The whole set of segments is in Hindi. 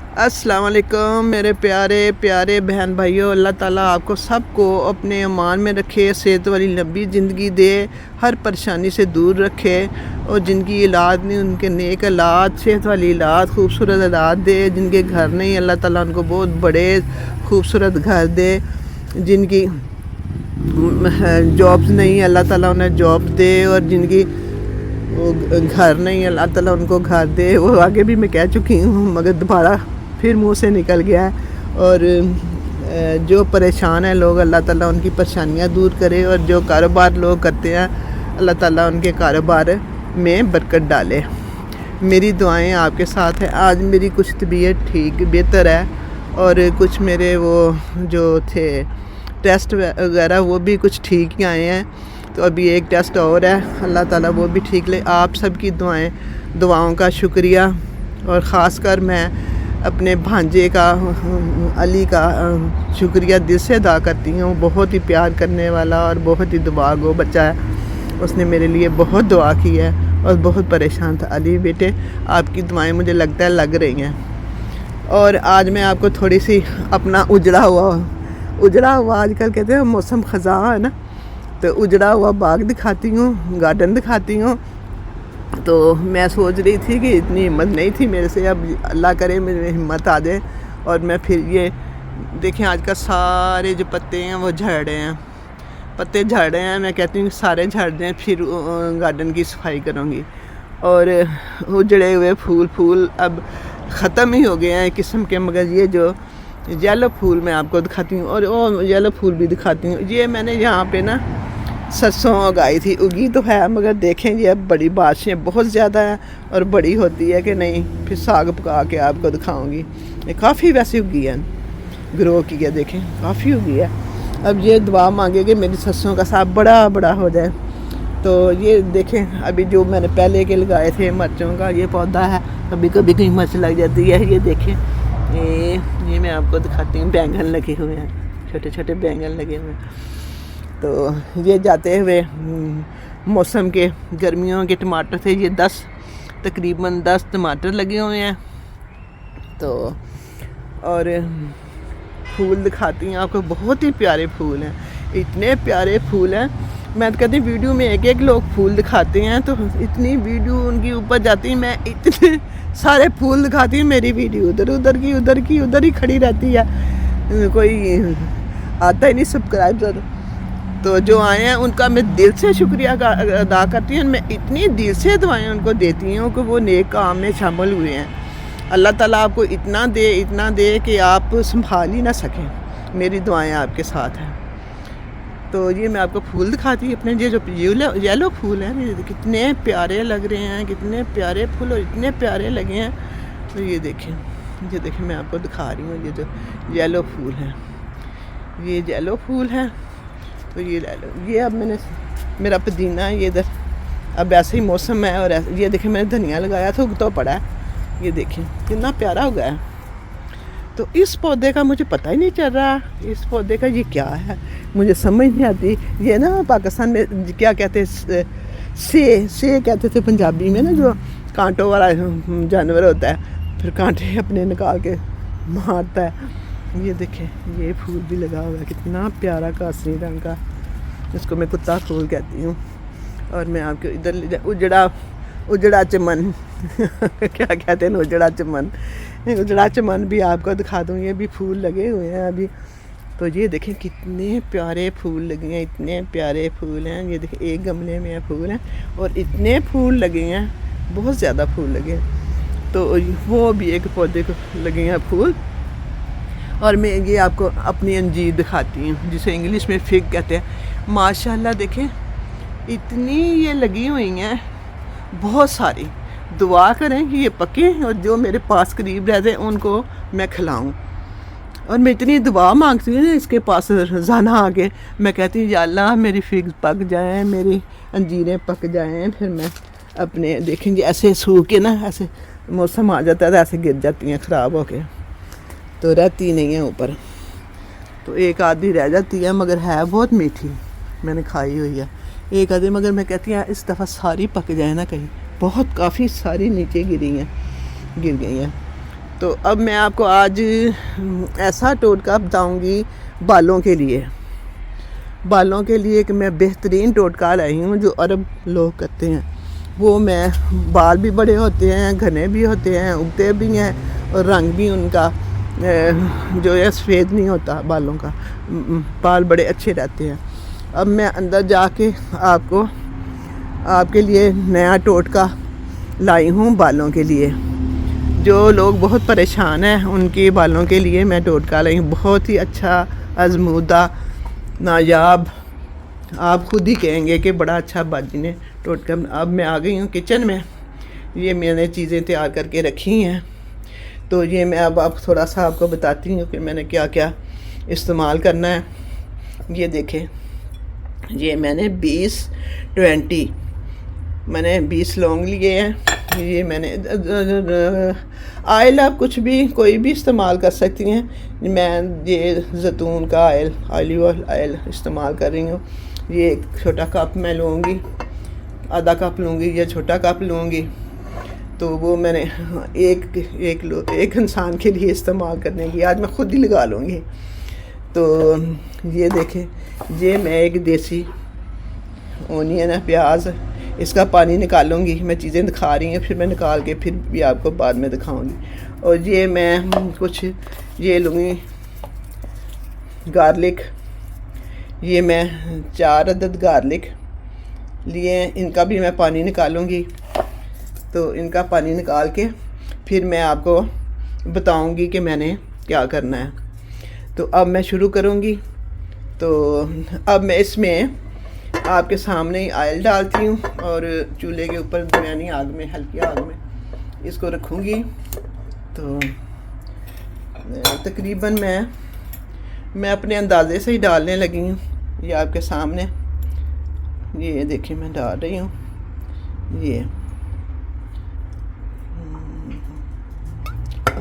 अस्सलाम वालेकुम मेरे प्यारे प्यारे बहन भाइयों। अल्लाह ताला आपको सबको अपने ईमान में रखे, सेहत वाली लंबी ज़िंदगी दे, हर परेशानी से दूर रखे और जिनकी औलाद नहीं उनके नेक औलाद, सेहत वाली औलाद, खूबसूरत औलाद दे। जिनके घर नहीं अल्लाह ताला उनको बहुत बड़े खूबसूरत घर दे। जिनकी जॉब्स नहीं अल्लाह ताला उन्हें जॉब दे और जिनकी वो घर नहीं अल्लाह ताला उनको घर दे। वो आगे भी मैं कह चुकी हूँ मगर दोबारा फिर मुंह से निकल गया है। और जो परेशान है लोग अल्लाह ताला उनकी परेशानियाँ दूर करे और जो कारोबार लोग करते हैं अल्लाह ताला उनके कारोबार में बरकत डाले। मेरी दुआएं आपके साथ हैं। आज मेरी कुछ तबीयत ठीक बेहतर है और कुछ मेरे वो जो थे टेस्ट वगैरह वो भी कुछ ठीक ही आए हैं। तो अभी एक टेस्ट और है, अल्लाह ताला वो भी ठीक ले। आप सबकी दुआओं का शुक्रिया और ख़ास कर मैं अपने भांजे का अली का शुक्रिया दिल से अदा करती हूँ। बहुत ही प्यार करने वाला और बहुत ही दुआ गो बच्चा है। उसने मेरे लिए बहुत दुआ की है और बहुत परेशान था। अली बेटे आपकी दुआएं मुझे लगता है लग रही हैं। और आज मैं आपको थोड़ी सी अपना उजड़ा हुआ आजकल कहते हैं मौसम ख़ज़ां है ना, तो उजड़ा हुआ बाग दिखाती हूँ, गार्डन दिखाती हूँ। तो मैं सोच रही थी कि इतनी हिम्मत नहीं थी मेरे से, अब अल्लाह करे मेरी हिम्मत आ जाए और मैं फिर ये देखें आजकल सारे जो पत्ते हैं वो झड़ रहे हैं, पत्ते झड़ रहे हैं। मैं कहती हूँ सारे झड़ रहे हैं, फिर गार्डन की सफाई करूँगी। और उजड़े हुए फूल अब ख़त्म ही हो गए हैं किस्म के, मगर ये जो येलो फूल मैं आपको दिखाती हूँ और वो येलो फूल भी दिखाती हूँ। ये मैंने यहाँ पे ना सरसों उगाई थी, उगी तो है मगर देखें ये अब बड़ी बारिशें बहुत ज़्यादा हैं और बड़ी होती है कि नहीं फिर साग पका के आपको दिखाऊंगी। ये काफ़ी वैसे उगी है, ग्रो की है, देखें काफ़ी उगी है। अब ये दुआ मांगे कि मेरी सरसों का साग बड़ा बड़ा हो जाए। तो ये देखें अभी जो मैंने पहले के लगाए थे मिर्चों का ये पौधा है, कभी कभी कहीं मिर्च लग जाती है। ये देखें ये मैं आपको दिखाती हूँ, बैंगन लगे हुए हैं, छोटे छोटे बैंगन लगे हुए हैं। तो ये जाते हुए मौसम के गर्मियों के टमाटर थे, ये तकरीबन 10 टमाटर लगे हुए हैं। तो और फूल दिखाती हूँ आपको, बहुत ही प्यारे फूल हैं, इतने प्यारे फूल हैं। मैं तो कहती हूँ वीडियो में एक लोग फूल दिखाते हैं तो इतनी वीडियो उनकी ऊपर जाती है, मैं इतने सारे फूल दिखाती हूँ, मेरी वीडियो उधर ही खड़ी रहती है, कोई आता ही नहीं सब्सक्राइबर। तो जो आए हैं उनका मैं दिल से शुक्रिया अदा करती हूँ। मैं इतनी दिल से दुआएं उनको देती हूँ कि वो नेक काम में शामिल हुए हैं। अल्लाह ताला आपको इतना दे कि आप संभाल ही ना सकें। मेरी दुआएं आपके साथ हैं। तो ये मैं आपको फूल दिखाती हूँ अपने, ये जो येलो फूल हैं ये कितने प्यारे लग रहे हैं, कितने प्यारे फूल और इतने प्यारे लगे हैं। तो ये देखें मैं आपको दिखा रही हूँ, ये जो येलो फूल हैं, ये येलो फूल हैं। तो ये ले लो, ये अब मेरा पुदीना है, ये इधर अब ऐसे ही मौसम है। और ये देखें मैंने धनिया लगाया था, उग तो पड़ा है, ये देखें कितना प्यारा हो गया है। तो इस पौधे का मुझे पता ही नहीं चल रहा, इस पौधे का ये क्या है मुझे समझ नहीं आती। ये ना पाकिस्तान में क्या कहते हैं, से कहते थे पंजाबी में ना, जो कांटों वाला जानवर होता है, फिर कांटे अपने निकाल के मारता है। ये देखें ये फूल भी लगा हुआ है, कितना प्यारा कासनी रंग का, इसको मैं कुत्ता फूल कहती हूँ। और मैं आपको इधर उजड़ा चमन क्या कहते हैं, उजड़ा चमन भी आपको दिखा दूँ। ये भी फूल लगे हुए हैं अभी। तो ये देखें कितने प्यारे फूल लगे हैं, इतने प्यारे फूल हैं। ये देखें एक गमले में फूल हैं और इतने फूल लगे हैं, बहुत ज़्यादा फूल लगे हैं। तो वो भी एक पौधे को लगे हैं फूल। और मैं ये आपको अपनी अंजीर दिखाती हूँ, जिसे इंग्लिश में फिग कहते हैं। माशाल्लाह देखें इतनी ये लगी हुई हैं, बहुत सारी। दुआ करें कि ये पकें और जो मेरे पास करीब रहते हैं उनको मैं खिलाऊं। और मैं इतनी दुआ मांगती हूँ इसके पास रोज़ाना आके, मैं कहती हूँ या अल्लाह मेरी फिग पक जाएँ, मेरी अंजीरें पक जाएँ, फिर मैं अपने देखेंगे ऐसे सूख के ना, ऐसे मौसम आ जाता है तो ऐसे गिर जाती हैं ख़राब होके, तो रहती नहीं है ऊपर। तो एक आधी रह जाती है मगर है बहुत मीठी, मैंने खाई हुई है एक आधी। मगर मैं कहती हूँ इस दफ़ा सारी पक जाए ना, कहीं बहुत काफ़ी सारी नीचे गिर गई हैं। तो अब मैं आपको आज ऐसा टोटका बताऊंगी बालों के लिए। बालों के लिए कि मैं बेहतरीन टोटका लाई हूँ जो अरब लोग करते हैं। वो मैं बाल भी बड़े होते हैं, घने भी होते हैं, उगते भी हैं और रंग भी उनका जो है सफ़ेद नहीं होता बालों का, बाल बड़े अच्छे रहते हैं। अब मैं अंदर जाके आपके लिए नया टोटका लाई हूँ बालों के लिए। जो लोग बहुत परेशान हैं उनके बालों के लिए मैं टोटका लाई हूँ, बहुत ही अच्छा, आजमूदा, नायाब। आप खुद ही कहेंगे कि बड़ा अच्छा बाजी ने टोटका। अब मैं आ गई हूँ किचन में, ये मैंने चीज़ें तैयार करके रखी हैं। तो ये मैं अब थोड़ा सा आपको बताती हूँ कि मैंने क्या क्या इस्तेमाल करना है। ये देखें, ये मैंने 20 लौंग लिए हैं। ये मैंने आयल, आप कुछ भी कोई भी इस्तेमाल कर सकती हैं। मैं ये जैतून का ऑलिव ऑयल इस्तेमाल कर रही हूँ। ये एक छोटा कप मैं लूँगी, आधा कप लूँगी या छोटा कप लूँगी। तो वो मैंने एक इंसान के लिए इस्तेमाल करने की, आज मैं खुद ही लगा लूँगी। तो ये देखें, ये मैं एक देसी ओनियन है, प्याज, इसका पानी निकालूंगी। मैं चीज़ें दिखा रही हैं, फिर मैं निकाल के फिर भी आपको बाद में दिखाऊंगी। और ये मैं कुछ ये लूँगी गार्लिक, ये मैं 4 अदद गार्लिक लिए, इनका भी मैं पानी निकालूंगी। तो इनका पानी निकाल के फिर मैं आपको बताऊंगी कि मैंने क्या करना है। तो अब मैं शुरू करूंगी। तो अब मैं इसमें आपके सामने ही ऑयल डालती हूँ और चूल्हे के ऊपर दरमियानी आग में, हल्की आग में इसको रखूँगी। तो तकरीबन मैं अपने अंदाज़े से ही डालने लगी हूँ। ये आपके सामने, ये देखिए मैं डाल रही हूँ। ये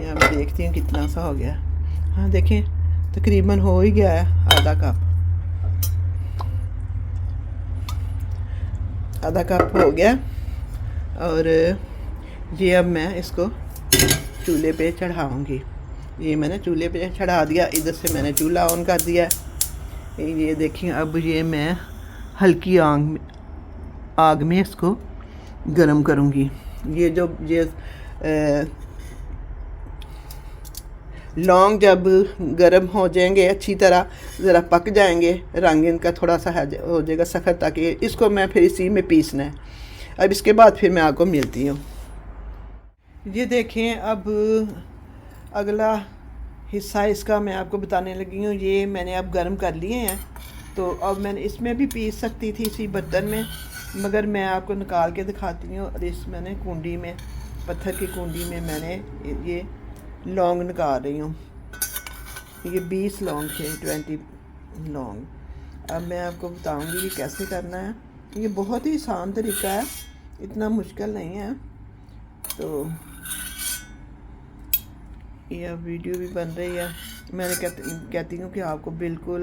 अब देखती हूँ कितना सा हो गया। हाँ देखें, तकरीबन हो ही गया है, आधा कप हो गया। और ये अब मैं इसको चूल्हे पे चढ़ाऊँगी। ये मैंने चूल्हे पे चढ़ा दिया, इधर से मैंने चूल्हा ऑन कर दिया। ये देखिए, अब ये मैं हल्की आग में इसको गरम करूँगी। ये लौंग जब गरम हो जाएंगे, अच्छी तरह ज़रा पक जाएंगे, रंग इनका थोड़ा सा हो जाएगा सख्त, ताकि इसको मैं फिर इसी में पीसना है। अब इसके बाद फिर मैं आपको मिलती हूँ। ये देखें, अब अगला हिस्सा इसका मैं आपको बताने लगी हूँ। ये मैंने अब गर्म कर लिए हैं। तो अब मैंने इसमें भी पीस सकती थी इसी बर्तन में, मगर मैं आपको निकाल के दिखाती हूँ। और इस मैंने कुंडी में, पत्थर की कुंडी में मैंने ये लौंग निकाल रही हूँ। ये 20 लौंग थे, 20 लौंग। अब मैं आपको बताऊंगी कि कैसे करना है। ये बहुत ही आसान तरीका है, इतना मुश्किल नहीं है। तो ये अब वीडियो भी बन रही है। मैंने कहती हूँ कि आपको बिल्कुल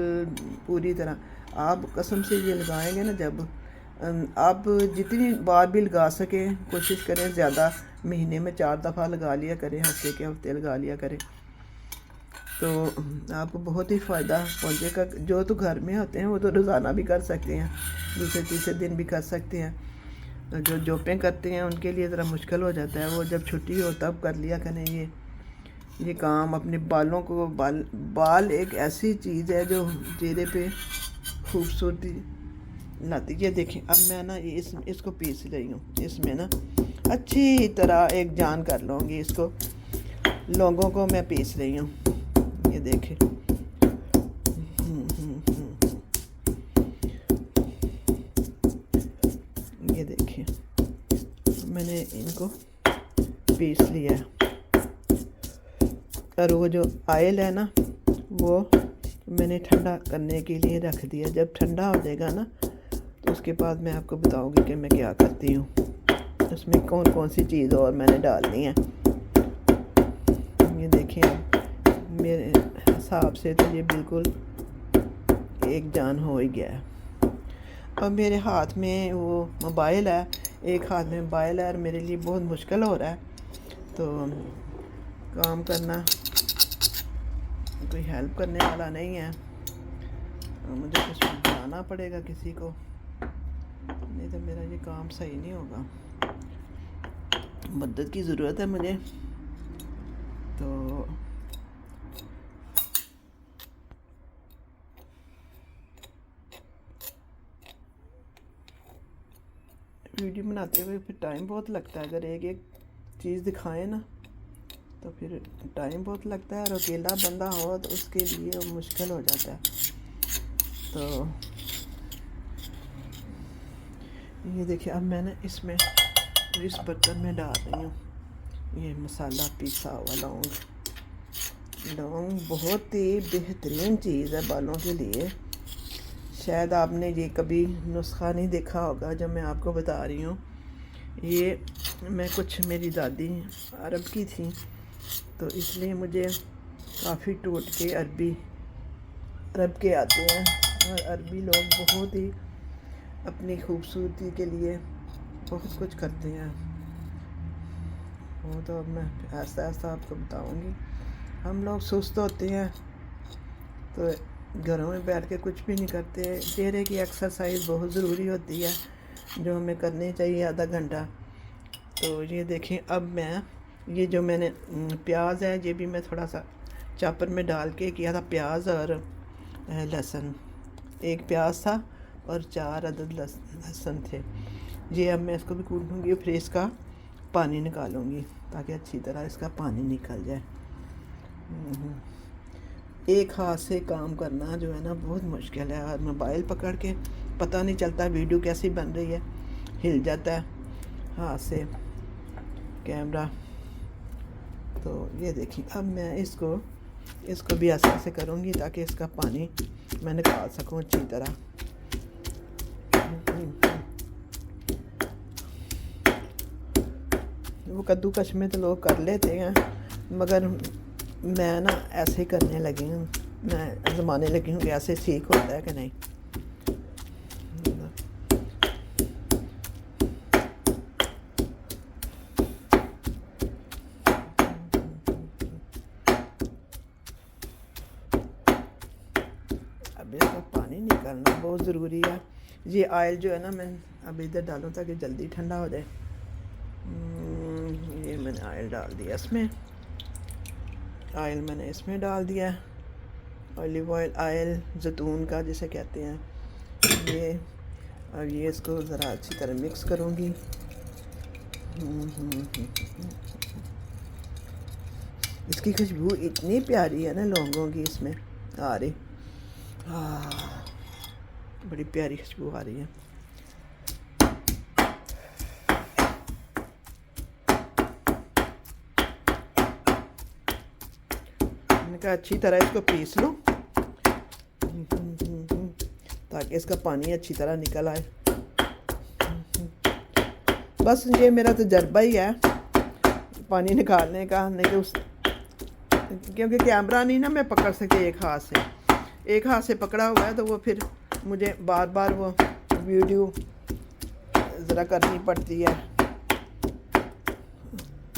पूरी तरह आप कसम से ये लगाएंगे ना, जब आप जितनी बार भी लगा सकें कोशिश करें, ज़्यादा, महीने में 4 दफ़ा लगा लिया करें, हफ्ते के हफ्ते लगा लिया करें, तो आपको बहुत ही फ़ायदा पहुँचेगा। जो तो घर में होते हैं वो तो रोज़ाना भी कर सकते हैं, दूसरे तीसरे दिन भी कर सकते हैं। जो जॉबें करते हैं उनके लिए ज़रा मुश्किल हो जाता है, वो जब छुट्टी हो तब कर लिया करें ये काम। अपने बालों को, बाल एक ऐसी चीज़ है जो चेहरे पे खूबसूरती लाती है। देखें, अब मैं ना ये इसको पीस रही हूँ। इसमें ना अच्छी तरह एक जान कर लूँगी इसको, लौंगों को मैं पीस रही हूँ। ये देखें, ये देखिए मैंने इनको पीस लिया है। और वो जो ऑयल है ना, वो मैंने ठंडा करने के लिए रख दिया। जब ठंडा हो जाएगा ना, तो उसके बाद मैं आपको बताऊंगी कि मैं क्या करती हूँ, उसमें कौन कौन सी चीज़ और मैंने डालनी है। ये देखिए, मेरे हिसाब से तो ये बिल्कुल एक जान हो ही गया है। अब मेरे हाथ में वो मोबाइल है, एक हाथ में मोबाइल है और मेरे लिए बहुत मुश्किल हो रहा है। तो काम करना, कोई हेल्प करने वाला नहीं है, मुझे कुछ बनाना पड़ेगा किसी को, नहीं तो मेरा ये काम सही नहीं होगा। मदद की ज़रूरत है मुझे। तो वीडियो बनाते हुए फिर टाइम बहुत लगता है, अगर एक एक चीज़ दिखाएं ना तो फिर टाइम बहुत लगता है, और अकेला बंदा हो तो उसके लिए मुश्किल हो जाता है। तो ये देखिए, अब मैंने इसमें इस बर्तन में डाल रही हूँ ये मसाला पीसा हुआ लौंग। लौंग बहुत ही बेहतरीन चीज़ है बालों के लिए। शायद आपने ये कभी नुस्खा नहीं देखा होगा जब मैं आपको बता रही हूँ। ये मैं कुछ, मेरी दादी अरब की थी तो इसलिए मुझे काफ़ी टोटके अरब के आते हैं, और अरबी लोग बहुत ही अपनी खूबसूरती के लिए बहुत कुछ करते हैं। वो तो अब मैं ऐसा ऐसा आपको बताऊंगी। हम लोग सुस्त होते हैं तो घरों में बैठ के कुछ भी नहीं करते। चेहरे की एक्सरसाइज बहुत ज़रूरी होती है जो हमें करनी चाहिए आधा घंटा। तो ये देखें, अब मैं ये जो मैंने प्याज है ये भी मैं थोड़ा सा चॉपर में डाल के किया था, प्याज और लहसुन। एक प्याज था और 4 अदद लहसुन थे। ये अब मैं इसको भी कूटूँगी, फिर इसका पानी निकालूंगी ताकि अच्छी तरह इसका पानी निकल जाए। एक हाथ से काम करना जो है ना बहुत मुश्किल है, और मोबाइल पकड़ के पता नहीं चलता वीडियो कैसी बन रही है, हिल जाता है हाथ से कैमरा। तो ये देखिए, अब मैं इसको भी ऐसे ऐसे करूँगी ताकि इसका पानी मैं निकाल सकूँ अच्छी तरह। वो कद्दूकश में तो लोग कर लेते हैं, मगर मैं ना ऐसे ही करने लगी हूँ, मैं ज़माने लगी हूँ कि ऐसे ठीक होता है कि नहीं। अब इसका पानी निकालना बहुत ज़रूरी है। ये ऑयल जो है ना मैं अब इधर डालूँ ताकि जल्दी ठंडा हो जाए। ये मैंने ऑयल डाल दिया इसमें, ऑयल मैंने इसमें डाल दिया, ऑलिव ऑयल जैतून का जिसे कहते हैं ये। अब ये इसको ज़रा अच्छी तरह मिक्स करूँगी। इसकी खुशबू इतनी प्यारी है ना लौंगों की इसमें आ रही, बड़ी प्यारी खुशबू आ रही है। मैंने कहा अच्छी तरह इसको पीस लूँ ताकि इसका पानी अच्छी तरह निकल आए। बस ये मेरा तजर्बा ही है पानी निकालने का, नहीं तो क्योंकि कैमरा नहीं ना मैं पकड़ सके एक हाथ से पकड़ा हुआ है, तो वो फिर मुझे बार बार वो वीडियो ज़रा करनी पड़ती है,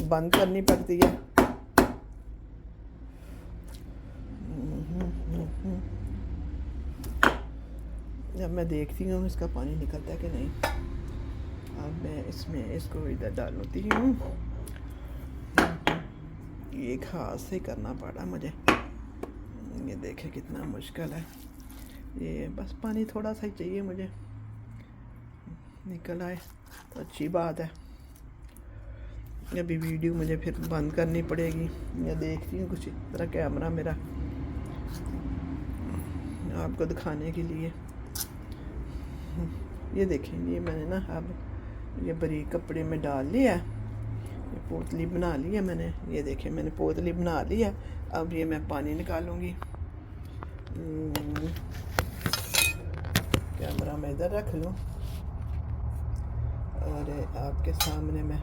बंद करनी पड़ती है। अब मैं देखती हूँ इसका पानी निकलता है कि नहीं। अब मैं इसमें इसको इधर डालती हूँ। एक हाथ से करना पड़ा मुझे, ये देखे कितना मुश्किल है। ये बस पानी थोड़ा सा ही चाहिए मुझे, निकल आए तो अच्छी बात है। अभी वीडियो मुझे फिर बंद करनी पड़ेगी, या देखती हूँ कुछ तरह कैमरा मेरा आपको दिखाने के लिए। ये देखें, ये मैंने ना अब ये बारीक कपड़े में डाल लिया, ये पोतली बना ली है मैंने। ये देखें मैंने पोतली बना ली है। अब ये मैं पानी निकालूंगी। कैमरा मैं इधर रख लूँ और आपके सामने मैं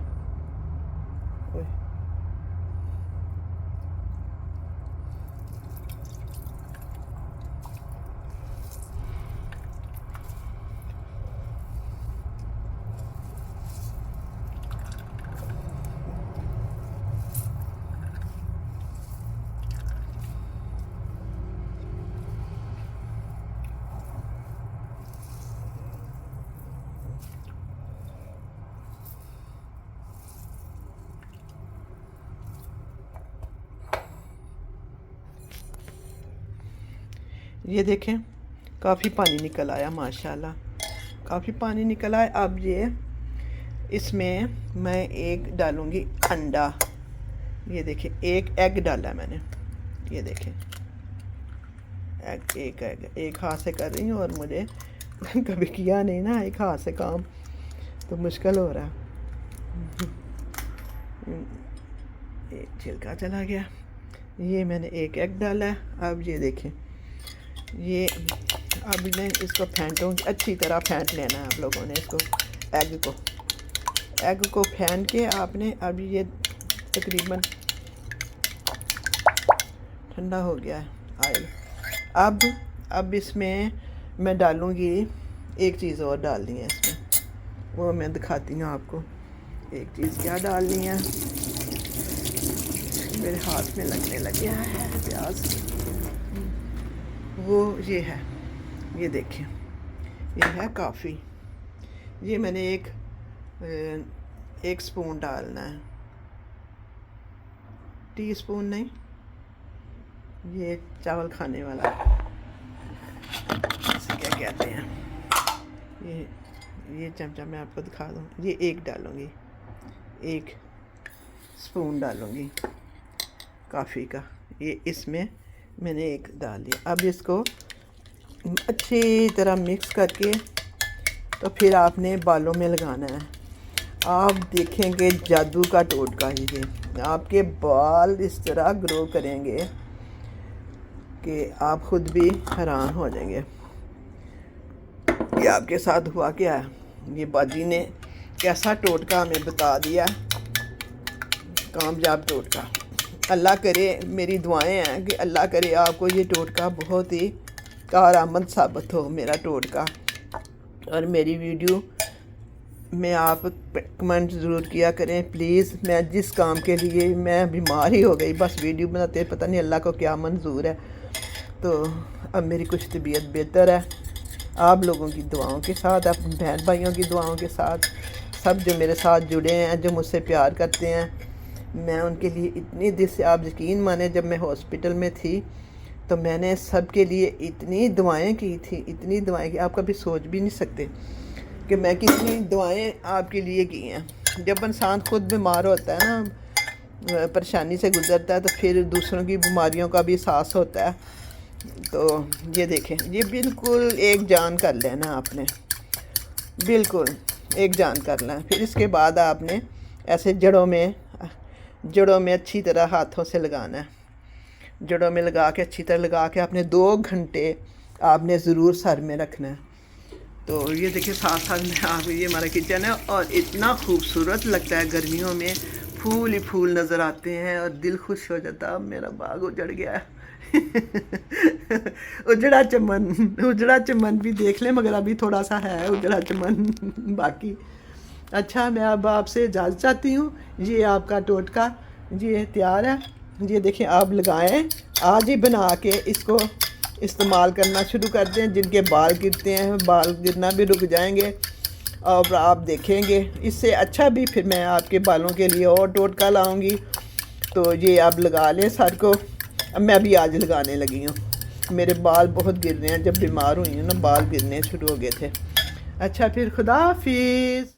ये देखें काफ़ी पानी निकल आया माशाल्लाह, काफ़ी पानी निकल आया। अब ये इसमें मैं एक डालूँगी अंडा। ये देखें एक एग डाला मैंने, ये देखें एक हाथ से कर रही हूँ और मुझे कभी किया नहीं ना एक हाथ से काम, तो मुश्किल हो रहा है। एक छिलका चला गया। ये मैंने एक एग डाला है। अब ये देखें ये अब मैं इसको फेंटूँगी, अच्छी तरह फेंट लेना है आप लोगों ने इसको, एग को फेंट के आपने, अभी ये तकरीबन ठंडा हो गया है ऑयल। अब इसमें मैं डालूँगी एक चीज़ और डालनी है इसमें, वो मैं दिखाती हूँ आपको। एक चीज़ क्या डालनी है, मेरे हाथ में लगने लग गया है प्याज, वो ये है, ये देखें ये है काफ़ी। ये मैंने एक स्पून डालना है, टीस्पून नहीं, ये चावल खाने वाला इसे क्या कहते हैं, ये चमचा मैं आपको दिखा दूँ। ये एक डालूँगी, एक स्पून डालूँगी काफ़ी का, ये इसमें मैंने एक डाल दिया। अब इसको अच्छी तरह मिक्स करके तो फिर आपने बालों में लगाना है। आप देखेंगे जादू का टोटका, ये आपके बाल इस तरह ग्रो करेंगे कि आप ख़ुद भी हैरान हो जाएंगे। ये आपके साथ हुआ क्या है, ये बाजी ने कैसा टोटका हमें बता दिया, कामयाब टोटका। अल्लाह करे, मेरी दुआएं हैं कि अल्लाह करे आपको ये टोटका बहुत ही कारआमद साबित हो, मेरा टोटका। और मेरी वीडियो में आप कमेंट ज़रूर किया करें प्लीज़। मैं जिस काम के लिए मैं बीमार ही हो गई, बस वीडियो बनाते पता नहीं अल्लाह को क्या मंजूर है। तो अब मेरी कुछ तबीयत बेहतर है, आप लोगों की दुआओं के साथ, अपने बहन भाइयों की दुआओं के साथ, सब जो मेरे साथ जुड़े हैं, जो मुझसे प्यार करते हैं, मैं उनके लिए इतनी दिल से, आप यकीन माने जब मैं हॉस्पिटल में थी तो मैंने सब के लिए इतनी दुआएं की थी, इतनी दुआएं की, आप कभी सोच भी नहीं सकते कि मैं कितनी दुआएं आपके लिए की हैं। जब इंसान खुद बीमार होता है ना, परेशानी से गुजरता है, तो फिर दूसरों की बीमारियों का भी एहसास होता है। तो ये देखें, ये बिल्कुल एक जान कर लेना आपने, बिल्कुल एक जान कर लें। फिर इसके बाद आपने ऐसे जड़ों में अच्छी तरह हाथों से लगाना है, जड़ों में लगा के अच्छी तरह लगा के आपने 2 घंटे आपने ज़रूर सर में रखना है। तो ये देखिए साथ साथ में आप, ये हमारा किचन है और इतना खूबसूरत लगता है, गर्मियों में फूल ही फूल नज़र आते हैं और दिल खुश हो जाता है। मेरा बाग उजड़ गया है उजड़ा चमन भी देख लें, मगर अभी थोड़ा सा है उजड़ा चमन बाकी। अच्छा, मैं अब आपसे इजाज़त चाहती हूँ। ये आपका टोटका ये तैयार है, ये देखें आप लगाएं, आज ही बना के इसको इस्तेमाल करना शुरू कर दें। जिनके बाल गिरते हैं, बाल गिरना भी रुक जाएंगे और आप देखेंगे इससे अच्छा भी फिर मैं आपके बालों के लिए और टोटका लाऊंगी। तो ये आप लगा लें सर को। अब मैं भी आज लगाने लगी हूँ, मेरे बाल बहुत गिर रहे हैं, जब बीमार हुई हूँ ना बाल गिरने शुरू हो गए थे। अच्छा, फिर खुदा हाफिज़।